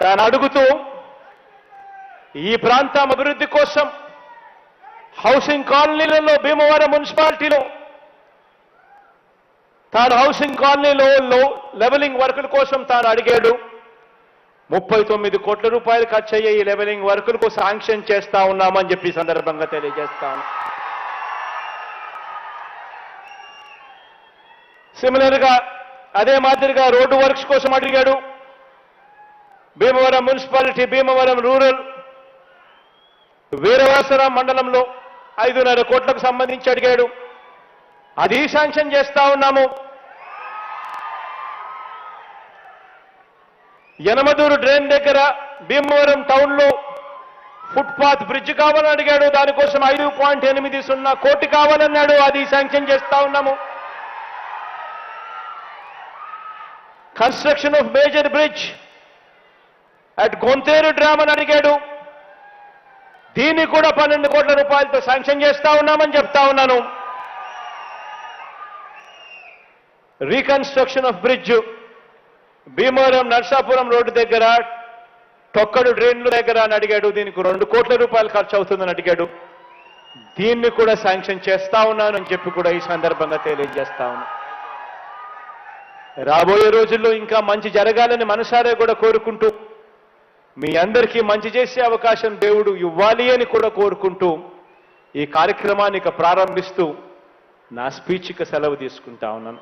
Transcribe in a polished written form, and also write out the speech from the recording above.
తాను అడుగుతూ ఈ ప్రాంతం అభివృద్ధి కోసం హౌసింగ్ కాలనీలలో భీమవరం మున్సిపాలిటీలో తాను హౌసింగ్ కాలనీలో లెవెలింగ్ వర్కుల కోసం తాను అడిగాడు. 39 కోట్ల రూపాయలు ఖర్చు అయ్యే ఈ లెవెలింగ్ వర్కులకు శాంక్షన్ చేస్తా ఉన్నామని చెప్పి సందర్భంగా తెలియజేస్తాను. సిమిలర్ గా అదే మాదిరిగా రోడ్డు వర్క్స్ కోసం అడిగాడు. భీమవరం మున్సిపాలిటీ, భీమవరం రూరల్, వీరవాసరం మండలంలో 5.5 కోట్లకు సంబంధించి అడిగాడు. అది శాంక్షన్ చేస్తా ఉన్నాము. యనమదూరు డ్రైన్ దగ్గర భీమవరం టౌన్ లో ఫుట్పాత్ బ్రిడ్జ్ కావాలని అడిగాడు. దానికోసం 5.80 కోటి కావాలన్నాడు. అది శాంక్షన్ చేస్తా ఉన్నాము. Construction of major bridge at Gonteru dam అని అడిగాడు. దీన్ని కూడా 12 కోట్ల రూపాయలతో శాంక్షన్ చేస్తా ఉన్నామని చెప్తా ఉన్నాను. Reconstruction of bridge Bhimavaram Narsapuram road దగ్గర తొక్కడు డ్రైన్ల దగ్గర అని అడిగాడు. దీనికి 2 కోట్ల రూపాయలు ఖర్చు అవుతుందని అడిగాడు. దీన్ని కూడా శాంక్షన్ చేస్తా ఉన్నాను అని చెప్పి కూడా ఈ సందర్భంగా తెలియజేస్తా ఉన్నాను. రాబోయే రోజుల్లో ఇంకా మంచి జరగాలని మనసారే కూడా కోరుకుంటూ, మీ అందరికీ మంచి చేసే అవకాశం దేవుడు ఇవ్వాలి అని కూడా కోరుకుంటూ ఈ కార్యక్రమాన్ని ప్రారంభిస్తూ నా స్పీచ్కి సెలవు తీసుకుంటా ఉన్నాను.